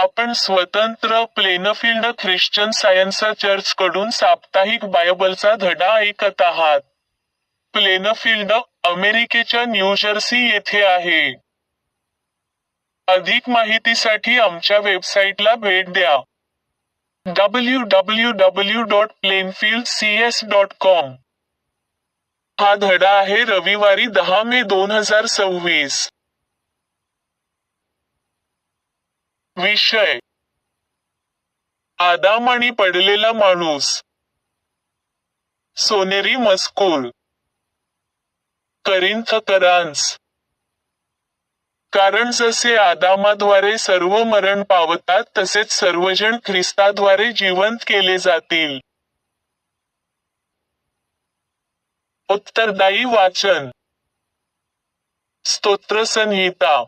आपण स्वतंत्र Plainfield Christian science church कडून साप्ताहिक बायबलचा धडा ऐकत आहात. प्लेनफील्ड, अमेरिकेच्या न्यूजर्सी येथे आहे. अधिक माहितीसाठी आमच्या वेबसाईटला भेट द्या. www.plainfieldcs.com. हा धडा आहे रविवारी 10 मे 2026. विषय: आदाम आणि पडलेला माणूस. सोनेरी मजकूर. करिंथकरांस. कारण जसे आदामाद्वारे सर्व मरण पावतात तसेच सर्वजण ख्रिस्ताद्वारे जिवंत केले जातील. उत्तरदायी वाचन. स्तोत्रसंहिता.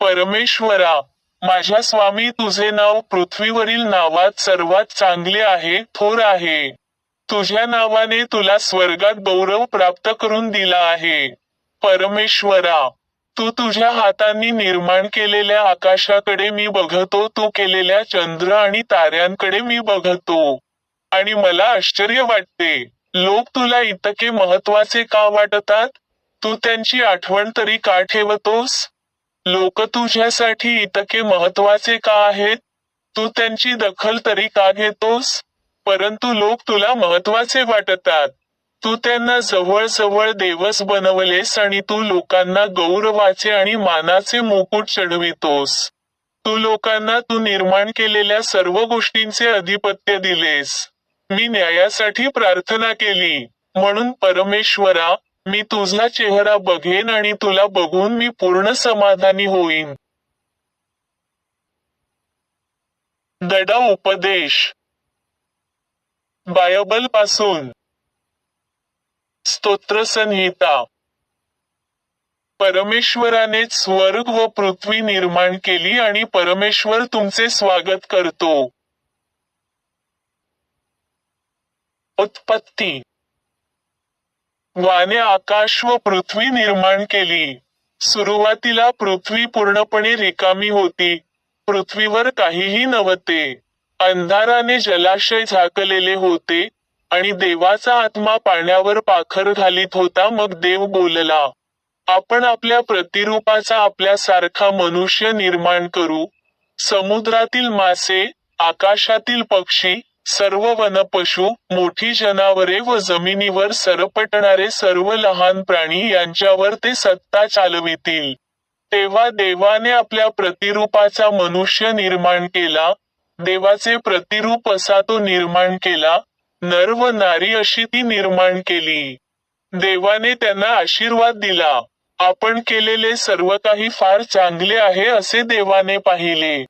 परमेश्वरा, माझ्या स्वामी, तुझे नाव पृथ्वीवरील नावात सर्वात चांगले आहे, थोर आहे. तुझ्या नावाने तुला स्वर्गात गौरव प्राप्त करून दिला आहे. परमेश्वरा, तू तुझ्या हातांनी निर्माण केलेल्या आकाशाकडे मी बघतो, तू केलेल्या चंद्र आणि ताऱ्यांकडे मी बघतो. आणि मला आश्चर्य वाटते, लोक तुला इतके महत्वाचे का वाटतात? तू त्यांची आठवण तरी का ठेवतोस? लोक तुझ्यासाठी इतके महत्वाचे का आहेत? तू त्यांची दखल तरी का घेतोस? परंतु लोक तुला महत्वाचे वाटतात. तू त्यांना जवळ देवच बनवलेस आणि तू लोकांना गौरवाचे आणि मानाचे मुकुट चढवितोस. तू लोकांना तू निर्माण केलेल्या सर्व गोष्टींचे अधिपत्य दिलेस. मी न्यायासाठी प्रार्थना केली, म्हणून परमेश्वरा, मी तुझा चेहरा बघेन आणि तुला बघून मी पूर्ण समाधानी होईन. धडा उपदेश. बायबल पासून. स्तोत्रसंहिता. परमेश्वरानेच स्वर्ग व पृथ्वी निर्माण केली आणि परमेश्वर तुमचे स्वागत करतो. उत्पत्ती. वाने आकाश व पृथ्वी निर्माण केली. सुरुवातीला पृथ्वी पूर्णपणे रिकामी होती. पृथ्वीवर काहीही नव्हते. अंधाराने जलाशय झाकलेले होते आणि देवाचा आत्मा पाण्यावर पाखर घालीत होता. मग देव बोलला, आपण आपल्या प्रतिरूपाचा आपल्यासारखा मनुष्य निर्माण करू. समुद्रातील मासे, आकाशातील पक्षी, सर्व वनपशु, मोठी जनावरे व जमिनीवर सरपटणारे सर्व लहान प्राणी यांच्यावर ते सत्ता चालवितील. तेव्हा देवाने आपल्या प्रतिरूपाचा मनुष्य निर्माण केला. देवाचे प्रतिरूप असा तो निर्माण केला. नर व नारी अशी ती निर्माण केली. देवाने त्यांना आशीर्वाद दिला. आपण केलेले सर्व काही फार चांगले आहे असे देवाने पाहिले.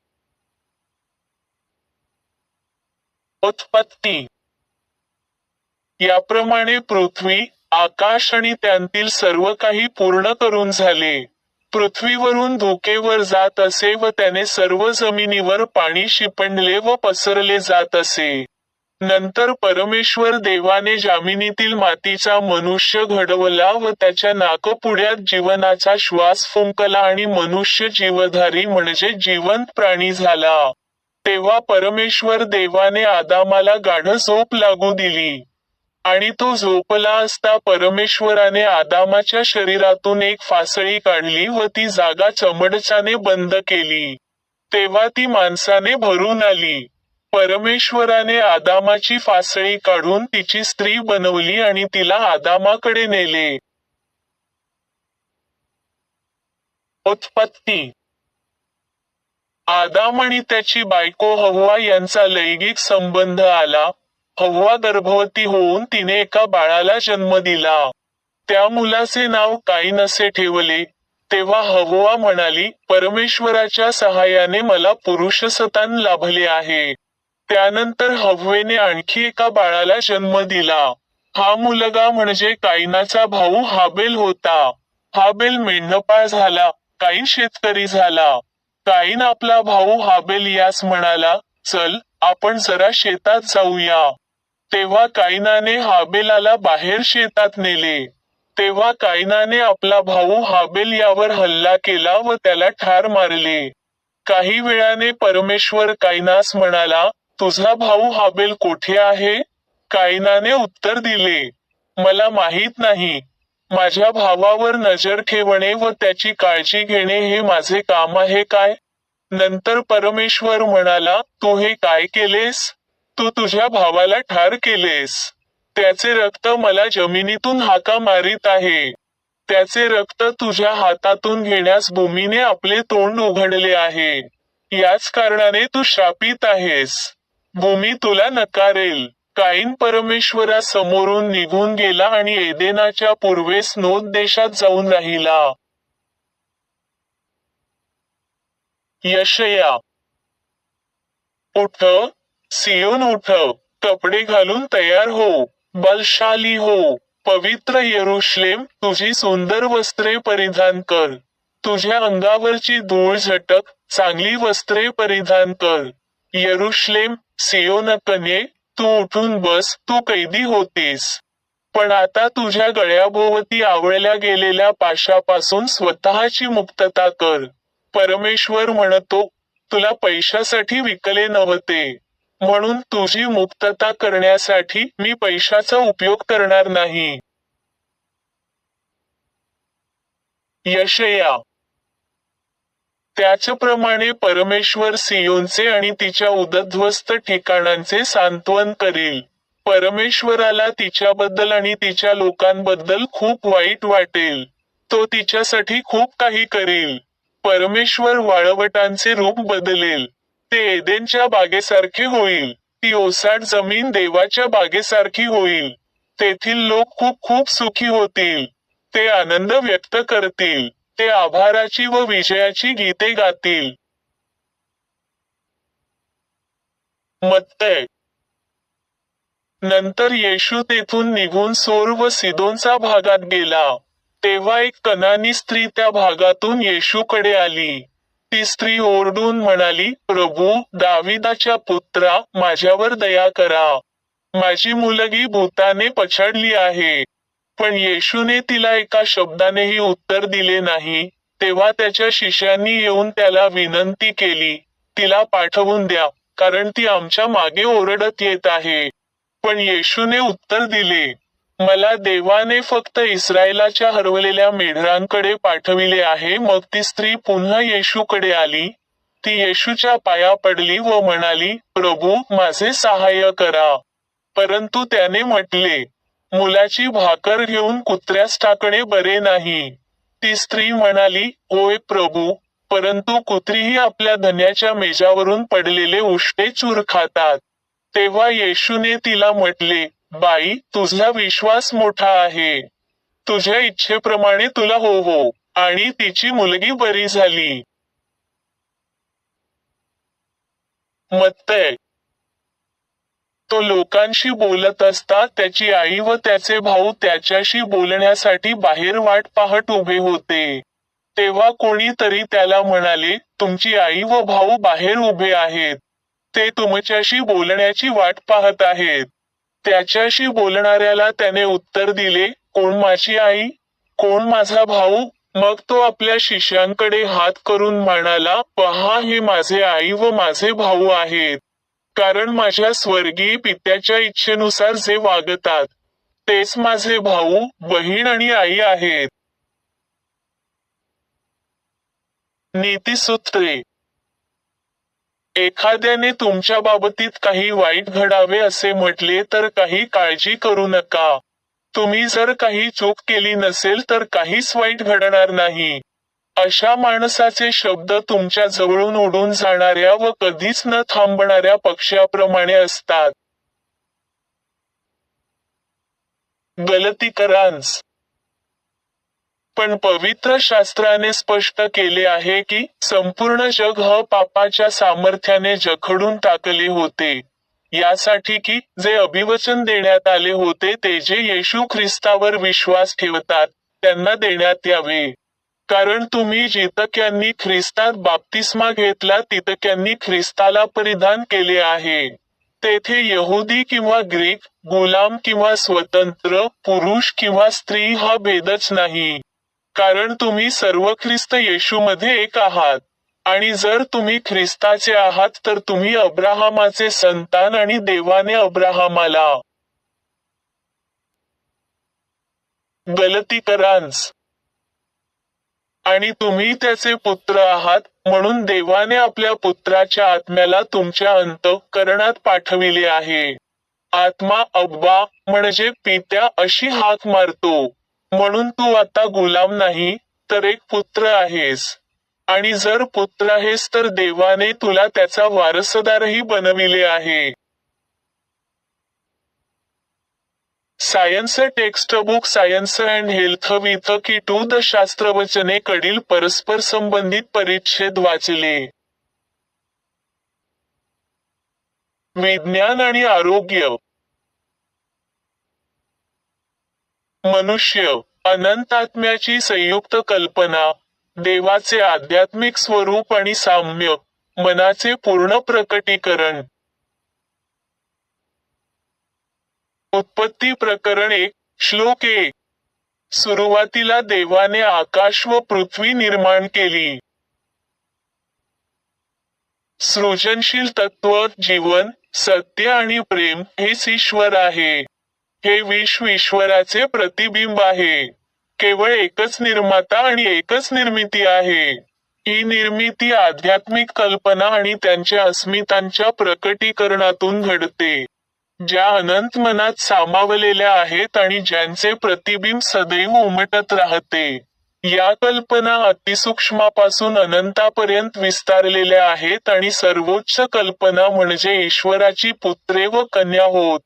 उत्पत्ती. याप्रमाणे पृथ्वी, आकाश आणि त्यांतील सर्व काही पूर्ण करून झाले. पृथ्वीवरून धुके वर जात असे व त्याने सर्व जमिनीवर पाणी शिपंडले व पसरले जात असे. नंतर परमेश्वर देवाने जमिनीतील मातीचा मनुष्य घडवला व त्याच्या नाकपुड्यात जीवनाचा श्वास फुंकला आणि मनुष्य जीवधारी म्हणजे जिवंत प्राणी झाला. तेव्हा परमेश्वर देवाने आदामाला गाढ झोप लागू दिली. आणि तो झोपला असता परमेश्वराने आदामाच्या शरीरातून एक फासळी काढली व ती जागा चमडचाने बंद केली. तेव्हा ती मांसाने भरून आली. परमेश्वराने आदामाची फासळी काढून तिची स्त्री बनवली आणि तिला आदामाकडे नेले. उत्पत्ती. आदाम आणि त्याची बायको हव्वा यांचा लैंगिक संबंध आला. हव्वा गर्भवती होऊन तिने एका बाळाला जन्म दिला. त्या मुलाचे नाव काईन असे ठेवले. तेव्हा हव्वा म्हणाली, परमेश्वराच्या सहाय्याने मला पुरुषसंतान लाभले आहे. त्यानंतर हव्वेने आणखी एका बाळाला जन्म दिला. हा मुलगा म्हणजे काईनाचा भाऊ हाबेल होता. हाबेल मेंढपाळ झाला, काईन शेतकरी झाला. काईन आपला भाऊ हाबेल यास म्हणाला, चल, आपण जरा शेतात जाऊया. तेव्हा काईनाने हाबेलाला बाहेर शेतात नेले. तेव्हा काईनाने आपला भाऊ हाबेल यावर हल्ला केला व त्याला ठार मारले. काही वेळाने परमेश्वर कायनास म्हणाला, तुझा भाऊ हाबेल कोठे आहे? कायनाने उत्तर दिले, मला माहीत नाही. माझ्या भावावर नजर ठेवणे व त्याची काळजी घेणे हे माझे काम आहे काय? नंतर परमेश्वर म्हणाला, तू हे काय केलेस? तू तुझ्या भावाला ठार केलेस. त्याचे रक्त मला जमिनीतून हाका मारित आहे. त्याचे रक्त तुझ्या हातातून घेण्यास भूमीने आपले तोंड उघडले आहे. याच कारणाने तू शापित आहेस. भूमी तुला नकारेल. काईन परमेश्वरासमोरून निघून गेला आणि एदेनाच्या पूर्वेस नोद देशात जाऊन राहिला. यशया. उठ, सियोन उठ, कपडे घालून तयार हो, बलशाली हो, पवित्र यरुशलेम, तुझी सुंदर वस्त्रे परिधान कर. तुझ्या अंगावरची धूळ झटक, चांगली वस्त्रे परिधान कर. यरुशलेम, सियोन कन्ये, तू उठून बस, तू कैदी होतीस. पण आता तुझ्या गळ्याभोवती आवळल्या गेलेल्या पाशापासून स्वतःची मुक्तता कर. परमेश्वर म्हणतो, तुला पैशासाठी विकले नव्हते. म्हणून तुझी मुक्तता करण्यासाठी मी पैशाचा उपयोग करणार नाही. यशया. त्याचप्रमाणे परमेश्वर सियोनचे आणि तिच्या उद्ध्वस्त ठिकाणांचे सांत्वन करील. परमेश्वराला तिच्याबद्दल आणि तिच्या लोकांबद्दल खूप वाईट वाटेल. तो तिच्यासाठी खूप काही करील. परमेश्वर वाळवटांचे रूप बदलेल. ते एदेनच्या बागेसारखे होईल. ती ओसाड जमीन देवाच्या बागेसारखी होईल. तेथील लोक खूप खूप सुखी होतील. ते आनंद व्यक्त करतील. ते आभाराची व विजयाची गीते गातील. मत्तय. नंतर येशू तेथून निघून सोर व सिदोनचा भागात गेला. तेव्हा एक कनानी स्त्री त्या भागातून येशूकडे आली. ती स्त्री ओरडून म्हणाली, प्रभू, दाविदाच्या पुत्रा, माझ्यावर दया करा. माझी मुलगी भूताने पछाडली आहे. पण येशूने तिला एका शब्दानेही उत्तर दिले नाही. तेव्हा त्याच्या शिष्यांनी येऊन त्याला विनंती केली, तिला पाठवून द्या, कारण ती आमच्या मागे ओरडत येत आहे. पण येशूने उत्तर दिले, मला देवाने फक्त इस्रायलाच्या हरवलेल्या मेढरांकडे पाठविले आहे. मग ती स्त्री पुन्हा येशूकडे आली. ती येशूच्या पाया पडली व म्हणाली, प्रभू, माझे सहाय्य करा. परंतु त्याने म्हटले, मुलाची भाकर घेऊन कुत्र्यास टाकणे बरे नाही. ती स्त्री म्हणाली, होय प्रभू, परंतु कुत्रीही आपल्या धन्याच्या मेजावरून पडलेले उष्टे चूर खातात. तेव्हा येशूने तिला म्हटले, बाई, तुझा विश्वास मोठा आहे. तुझ्या इच्छेप्रमाणे तुला हो. आणि तिची मुलगी बरी झाली. मत्तय. तो लोकांशी बोलत असता त्याची आई व त्याचे भाऊ त्याच्याशी बोलण्यासाठी बाहेर वाट पाहत उभे होते. तेव्हा कोणीतरी त्याला म्हणाले, तुमची आई व भाऊ बाहेर उभे आहेत. ते तुमच्याशी बोलण्याची वाट पाहत आहेत. त्याच्याशी बोलणाऱ्याला त्याने उत्तर दिले, कोण माझी आई? कोण माझा भाऊ? मग तो आपल्या शिष्यांकडे हात करून म्हणाला, पहा, हे माझे आई व माझे भाऊ आहेत. कारण माझ्या स्वर्गीय पित्याच्या इच्छेनुसार जे वागतात, तेच माझे भाऊ, बहीण आणि आई आहेत. नीतिसूत्रे. एखाद्याने तुमच्या बाबतीत काही वाईट घडावे असे म्हटले तर काही काळजी करू नका. तुम्ही जर काही चूक केली नसेल तर काहीच वाईट घडणार नाही. अशा माणसाचे शब्द तुमच्या जवळून उडून जाणाऱ्या व कधीच न थांबणाऱ्या पक्ष्याप्रमाणे असतात. गलतीकरांस. पण पवित्र शास्त्राने स्पष्ट केले आहे की संपूर्ण जग पापाच्या सामर्थ्याने जखडून टाकले होते. यासाठी की जे अभिवचन देण्यात आले होते ते जे येशू ख्रिस्तावर विश्वास ठेवतात त्यांना देण्यात यावे. कारण तुम्ही जितक्यांनी ख्रिस्तात बाप्तिस्मा घेतला तितक्यांनी ख्रिस्ताला परिधान केले आहे. तेथे यहुदी किंवा ग्रीक, गुलाम किंवा स्वतंत्र, पुरुष किंवा स्त्री हा भेदच नाही. कारण तुम्ही सर्व ख्रिस्त येशूमध्ये एक आहात. आणि जर तुम्ही ख्रिस्ताचे आहात तर तुम्ही अब्राहामाचे संतान आणि देवाने अब्राहामाला गलतीकरांस आणि तुम्ही त्याचे पुत्र आहात, म्हणून देवाने आपल्या पुत्राच्या आत्म्याला तुमच्या अंतःकरणात पाठविले आहे. आत्मा अब्बा म्हणजे पित्या अशी हाक मारतो. म्हणून तू आता गुलाम नाही, तर एक पुत्र आहेस. आणि जर पुत्र आहेस तर देवाने तुला त्याचा वारसदारही बनविले आहे. Science textbook science and health with की टू द शास्त्रवचने कडील परस्पर संबंधित परिच्छेद वाचले. विज्ञान आणि आरोग्य. मनुष्य, अनंत आत्म्याची संयुक्त कल्पना, देवाचे आध्यात्मिक स्वरूप आणि साम्य, मनाचे पूर्ण प्रकटीकरण. उत्पत्ती प्रकरण 1, श्लोक 1. सुरुवातीला देवाने आकाश व पृथ्वी निर्माण केली. सृजनशील तत्व, जीवन, सत्य आणि प्रेम हेच ईश्वर आहे. हे विश्व ईश्वराचे प्रतिबिंब आहे. केवळ एकच निर्माता आणि एकच निर्मिती आहे. ही निर्मिती आध्यात्मिक कल्पना आणि त्यांच्या अस्मितांच्या प्रकटीकरणातून घडते, ज्या अनंत मनात सामावलेल्या आहेत आणि ज्यांचे प्रतिबिंब सदैव उमटत राहते. या कल्पना अतिसूक्ष्मापासून अनंतापर्यंत विस्तारलेल्या आहेत आणि सर्वोच्च कल्पना म्हणजे ईश्वराची पुत्रे व कन्या होत.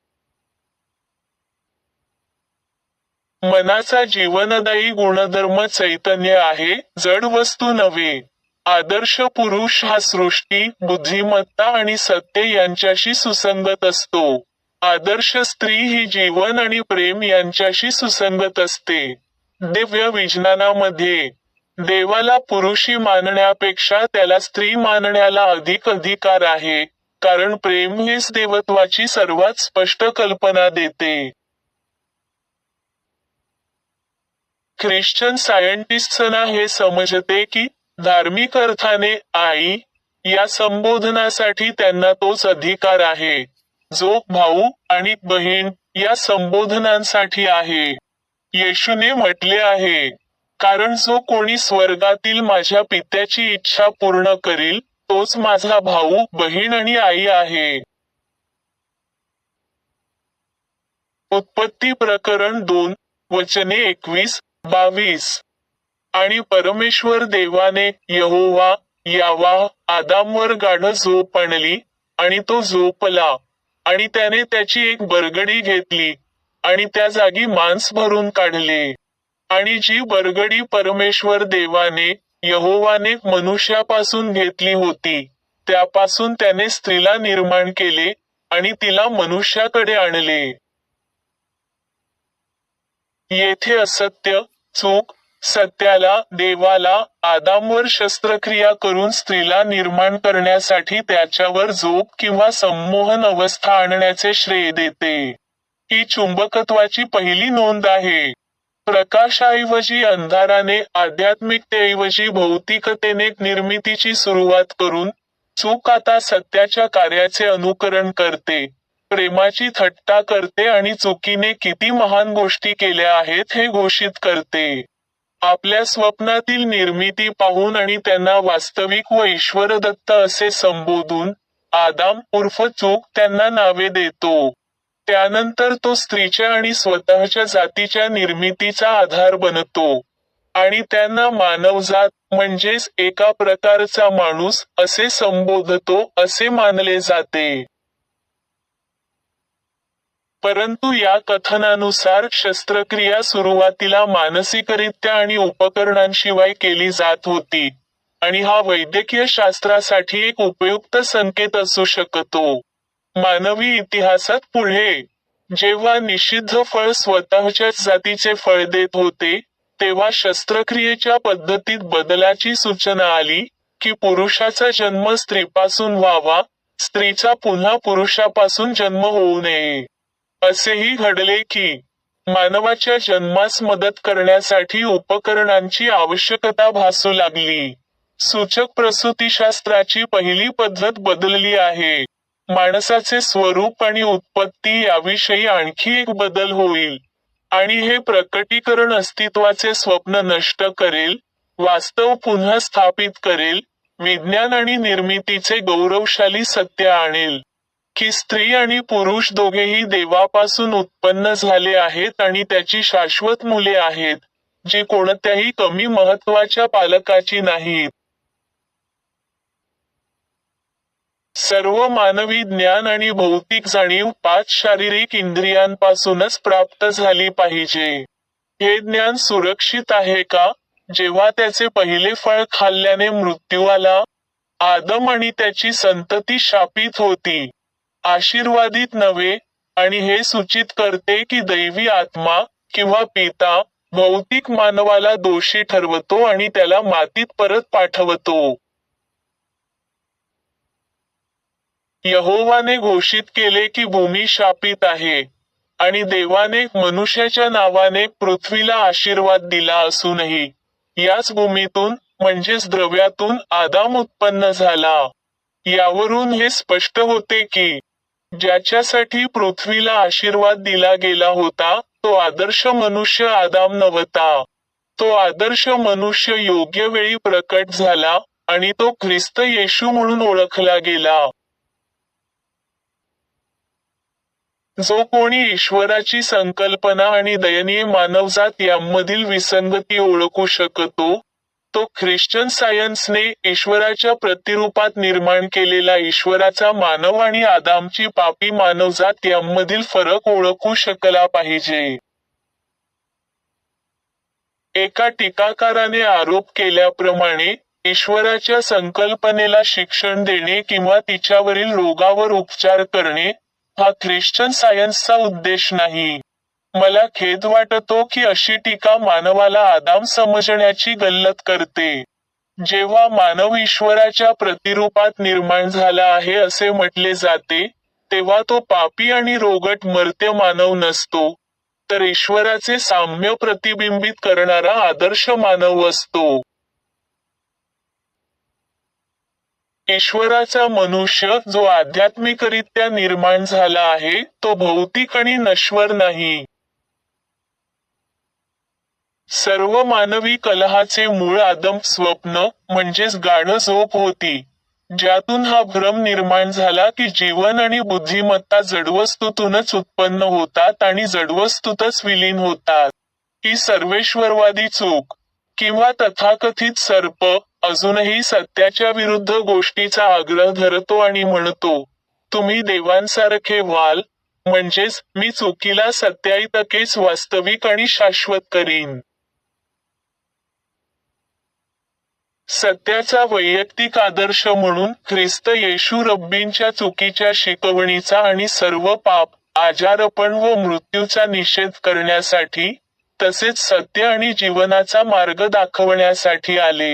मनाचा जीवनदायी गुणधर्म चैतन्य आहे, जड वस्तू नव्हे. आदर्श पुरुष हा सृष्टी, बुद्धिमत्ता आणि सत्य यांच्याशी सुसंगत असतो. आदर्श स्त्री ही जीवन आणि प्रेम यांच्याशी सुसंगत असते. दिव्य विज्ञानामध्ये देवाला पुरुषी मानण्यापेक्षा त्याला स्त्री मानण्याला अधिक अधिकार आहे, कारण प्रेम हेच देवत्वाची सर्वात स्पष्ट कल्पना देते. ख्रिश्चन सायंटिस्ट्सना हे समजते की धार्मिक अर्थाने आई या संबोधनासाठी त्यांना तोच अधिकार आहे, जो भाऊ आणि बहीण या संबोधनांसाठी आहे. येशूने म्हटले आहे, कारण जो कोणी स्वर्गातील माझ्या पित्याची इच्छा पूर्ण करील, तोच माझा भाऊ, बहीण आणि आई आहे. उत्पत्ती प्रकरण 2, वचने 21-22. आणि परमेश्वर देवाने यहोवा यावा आदामवर गाढ झोप आणली, आणि तो झोपला. आणि त्याने त्याची एक बरगडी घेतली, आणि त्या जागी मांस भरून काढले. आणि जी बरगडी परमेश्वर देवाने यहोवाने मनुष्यापासून घेतली होती, त्यापासून त्याने स्त्रीला निर्माण केले, आणि तिला मनुष्याकडे आणले. येथे असत्य, चूक, सत्याला, देवाला, आदामवर शस्त्रक्रिया करून स्त्रीला निर्माण करण्यासाठी त्याच्यावर झोप किंवा संमोहन अवस्था आणण्याचे श्रेय देते. ही चुंबकत्वाची पहिली नोंद आहे. प्रकाशाऐवजी अंधाराने, आध्यात्मिकतेऐवजी भौतिकतेने निर्मितीची सुरुवात करून, चूक आता सत्याच्या कार्याचे अनुकरण करते, प्रेमाची थट्टा करते आणि चुकीने किती महान गोष्टी केल्या आहेत हे घोषित करते. आपल्या स्वप्नातील निर्मिती पाहून आणि त्यांना वास्तविक व ईश्वरदत्त असे संबोधून, आदाम उर्फ चूक त्यांना नावे देतो. त्यानंतर तो स्त्रीच्या आणि स्वतःच्या जातीच्या निर्मितीचा आधार बनतो, आणि त्यांना मानवजात म्हणजेच एका प्रकारचा माणूस असे संबोधतो असे मानले जाते. परंतु या कथनानुसार शस्त्रक्रिया सुरुवातीला मानसिकरित्या आणि उपकरणांशिवाय केली जात होती, आणि हा वैद्यकीय शास्त्रासाठी एक उपयुक्त संकेत असू शकतो. मानवी इतिहासात पुढे जेव्हा निषिद्ध फळ स्वतःच्याच जातीचे फळ देत होते, तेव्हा शस्त्रक्रियेच्या पद्धतीत बदलाची सूचना आली, की पुरुषाचा जन्म स्त्रीपासून व्हावा, स्त्रीचा पुन्हा पुरुषापासून जन्म होऊ नये. असेही घडले की मानवाच्या जन्मास मदत करण्यासाठी उपकरणांची आवश्यकता भासू लागली. सूचक प्रसूतीशास्त्राची पहिली पद्धत बदलली आहे. माणसाचे स्वरूप आणि उत्पत्ती याविषयी आणखी एक बदल होईल. आणि हे प्रकटीकरण अस्तित्वाचे स्वप्न नष्ट करेल, वास्तव पुन्हा स्थापित करेल, विज्ञान आणि निर्मितीचे गौरवशाली सत्य आणेल. की स्त्री आणि पुरुष दोघेही देवापासून उत्पन्न झाले आहेत आणि त्याची शाश्वत मुले आहेत, जी कोणत्याही कमी महत्त्वाच्या पालकाची नाहीत. सर्व मानवी ज्ञान आणि भौतिक जाणीव 5 शारीरिक इंद्रियांपासूनच प्राप्त झाली पाहिजे. हे ज्ञान सुरक्षित आहे का? जेव्हा त्याचे पहिले फळ खाल्ल्याने मृत्यू आला, आदम आणि त्याची संतती शापित होती, आशीर्वादित नव्हे, आणि हे सूचित करते की दैवी आत्मा किंवा पिता भौतिक मानवाला दोषी ठरवतो आणि त्याला मातीत परत पाठवतो. यहोवाने घोषित केले की भूमी शापित आहे, आणि देवाने मनुष्याच्या नावाने पृथ्वीला आशीर्वाद दिला असूनही याच भूमीतून म्हणजेच द्रव्यातून आदाम उत्पन्न झाला. यावरून हे स्पष्ट होते की ज्याच्यासाठी पृथ्वीला आशीर्वाद दिला गेला होता तो आदर्श मनुष्य आदाम नव्हता. तो आदर्श मनुष्य योग्य वेळी प्रकट झाला आणि तो ख्रिस्त येशू म्हणून ओळखला गेला. जो कोणी ईश्वराची संकल्पना आणि दयनीय मानवजात यांमधील विसंगती ओळखू शकतो, तो ख्रिश्चन सायन्सने ईश्वराच्या प्रतिरूपात निर्माण केलेला ईश्वराचा मानव आणि आदामची पापी मानवजात यांमधील फरक ओळखू शकला पाहिजे. एका टीकाकाराने आरोप केल्याप्रमाणे, ईश्वराच्या संकल्पनेला शिक्षण देणे किंवा तिच्यावरील रोगावर उपचार करणे हा ख्रिश्चन सायन्सचा उद्देश नाही. मला खेद वाटतो की अशी टीका मानवाला आदाम समजण्याची गल्लत करते. जेव्हा मानव ईश्वराच्या प्रतिरूपात निर्माण झाला आहे असे म्हटले जाते, तेव्हा तो पापी आणि रोगट मर्त्य मानव नसतो, तर ईश्वराचे साम्य प्रतिबिंबित करणारा आदर्श मानव असतो. ईश्वराचा मनुष्य जो आध्यात्मिकरित्या निर्माण झाला आहे तो भौतिक आणि नश्वर नाही. सर्व मानवी कलहाचे मूळ आदम स्वप्न म्हणजेच गाढ झोप होती, ज्यातून हा भ्रम निर्माण झाला की जीवन आणि बुद्धिमत्ता जडवस्तूतूनच उत्पन्न होतात आणि जडवस्तूतच विलीन होतात. ही सर्वेश्वरवादी चूक किंवा तथाकथित सर्प अजूनही सत्याच्या विरुद्ध गोष्टीचा आग्रह धरतो आणि म्हणतो, तुम्ही देवांसारखे व्हाल, म्हणजेच मी चुकीला सत्यायितकेच वास्तविक आणि शाश्वत करीन. सत्याचा वैयक्तिक आदर्श म्हणून ख्रिस्त येशू रब्बींच्या चुकीच्या शिकवणीचा आणि सर्व पाप, आजारपण व मृत्यूचा निषेध करण्यासाठी, तसेच सत्य आणि जीवनाचा मार्ग दाखवण्यासाठी आले.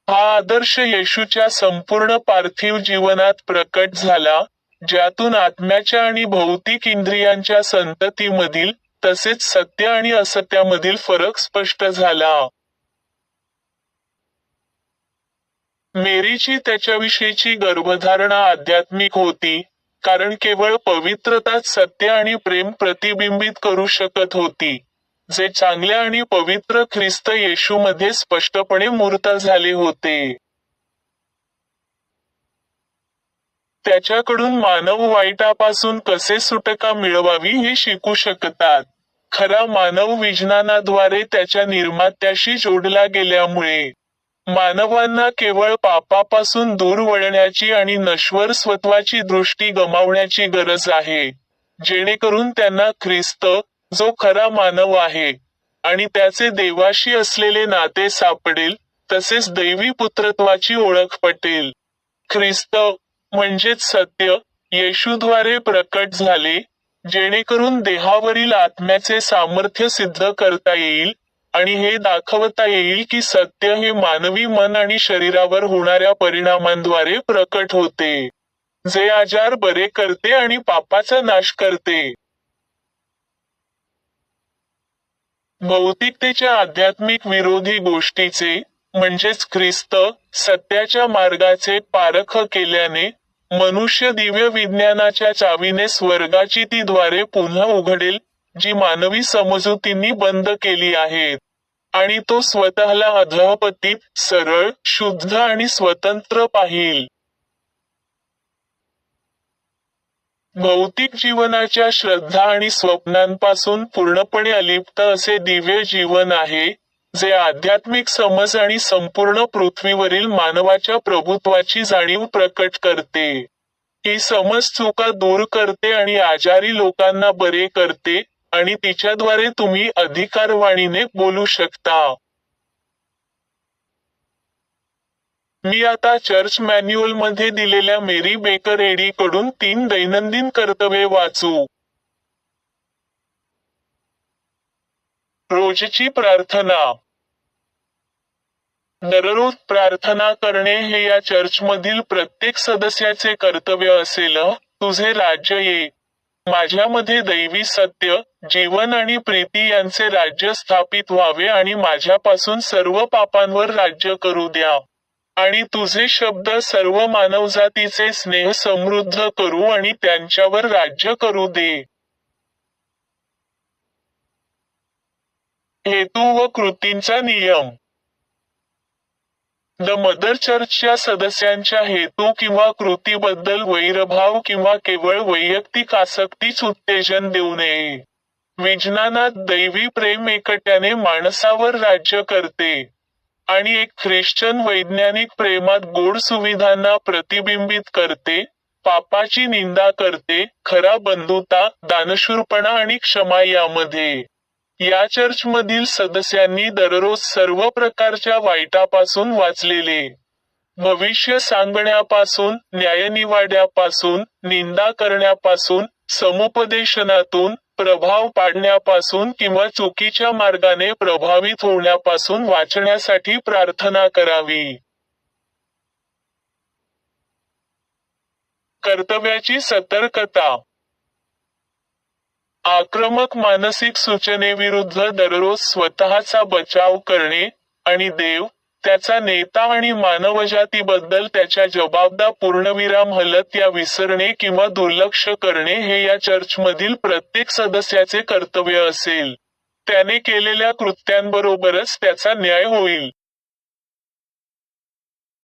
हा आदर्श येशूच्या संपूर्ण पार्थिव जीवनात प्रकट झाला, ज्यातून आत्म्याच्या आणि भौतिक इंद्रियांच्या संततीमधील तसेच सत्य आणि असत्यामधील फरक स्पष्ट झाला. मेरीची त्याच्याविषयीची गर्भधारणा आध्यात्मिक होती, कारण केवळ पवित्रताच सत्य आणि प्रेम प्रतिबिंबित करू शकत होती, जे चांगल्या आणि पवित्र ख्रिस्त येशूमध्ये स्पष्टपणे मूर्त झाले होते. त्याच्याकडून मानव वाईटापासून कसे सुटका मिळवावी हे शिकू शकतात. खरा मानव विज्ञानाद्वारे त्याच्या निर्मात्याशी जोडला गेल्यामुळे मानवांना केवळ पापापासून दूर वळण्याची आणि नश्वर स्वत्वाची दृष्टी गमावण्याची गरज आहे, जेणेकरून त्यांना ख्रिस्त, जो खरा मानव आहे, आणि त्याचे देवाशी असलेले नाते सापडेल, तसेच दैवी पुत्रत्वाची ओळख पटेल. ख्रिस्त म्हणजेच सत्य येशूद्वारे प्रकट झाले, जेणेकरून देहावरील आत्म्याचे सामर्थ्य सिद्ध करता येईल, आणि हे दाखवता येईल की सत्य हे मानवी मन आणि शरीरावर होणाऱ्या परिणामांद्वारे प्रकट होते, जे आजार बरे करते आणि पापाचा नाश करते. भौतिकतेच्या आध्यात्मिक विरोधी गोष्टीचे, म्हणजेच ख्रिस्त, सत्याच्या मार्गाचे पारख केल्याने, मनुष्य दिव्य विज्ञानाच्या चावीने स्वर्गाची ती द्वारे पुन्हा उघडेल, जी मानवी समजुतींनी बंद केली आहेत. आणि तो स्वतःला अधःपतित, सरळ, शुद्ध आणि स्वतंत्र पाहील. भौतिक जीवनाच्या श्रद्धा आणि स्वप्नांपासून पूर्णपणे अलिप्त असे दिव्य जीवन आहे, जे आध्यात्मिक समज आणि संपूर्ण पृथ्वीवरील मानवाच्या प्रभुत्वाची जाणीव प्रकट करते. ही समज चुका दूर करते आणि आजारी लोकांना बरे करते, आणि तिच्याद्वारे तुम्ही अधिकारवाणीने बोलू शकता. मी आता चर्च मॅन्युअलमध्ये दिलेल्या मेरी बेकर एडी कडून 3 दैनंदिन कर्तव्ये वाचू. रोजची प्रार्थना. दररोज प्रार्थना करणे हे या चर्चमधील प्रत्येक सदस्याचे कर्तव्य असेल. तुझे राज्य ये. माझ्यामध्ये दैवी सत्य, जीवन आणि प्रीती यांचे राज्य स्थापित व्हावे आणि माझ्यापासून सर्व पापांवर राज्य करू द्या. आणि तुझे शब्द सर्व मानवजातीचे स्नेह समृद्ध करू आणि त्यांच्यावर राज्य करू दे. हेतू व कृतींचा नियम. द मदर चर्चच्या सदस्यांच्या हेतू किंवा कृतीबद्दल वैरभाव किंवा केवळ वैयक्तिक आसक्तीच उत्तेजन देऊ नये. विज्ञानात दैवी प्रेम एकट्याने माणसावर राज्य करते. आणि एक ख्रिश्चन वैज्ञानिक प्रेमात गोड सुविधांना प्रतिबिंबित करते, पापाची निंदा करते, खरा बंधुता, दानशूरपणा आणि क्षमा यामध्ये. या चर्चमधील सदस्यांनी दररोज सर्व प्रकारच्या वाईटापासून वाचलेले. भविष्य सांगण्यापासून, न्यायनिवाड्यापासून, निंदा करण्यापासून, समुपदेशनातून, प्रभाव पाडण्यापासून किंवा चुकीच्या मार्गाने प्रभावित होण्यापासून वाचण्यासाठी प्रार्थना करावी. कर्तव्याची सतर्कता. आक्रमक मानसिक सूचनेविरुद्ध दररोज स्वतःचा बचाव करणे, आणि देव, त्याचा नेता आणि मानवजातीबद्दल त्याच्या जबाबदार पूर्णविराम हलत या विसरणे किंवा दुर्लक्ष करणे हे या चर्चमधील प्रत्येक सदस्याचे कर्तव्य असेल. त्याने केलेल्या कृत्यांबरोबरच त्याचा न्याय होईल.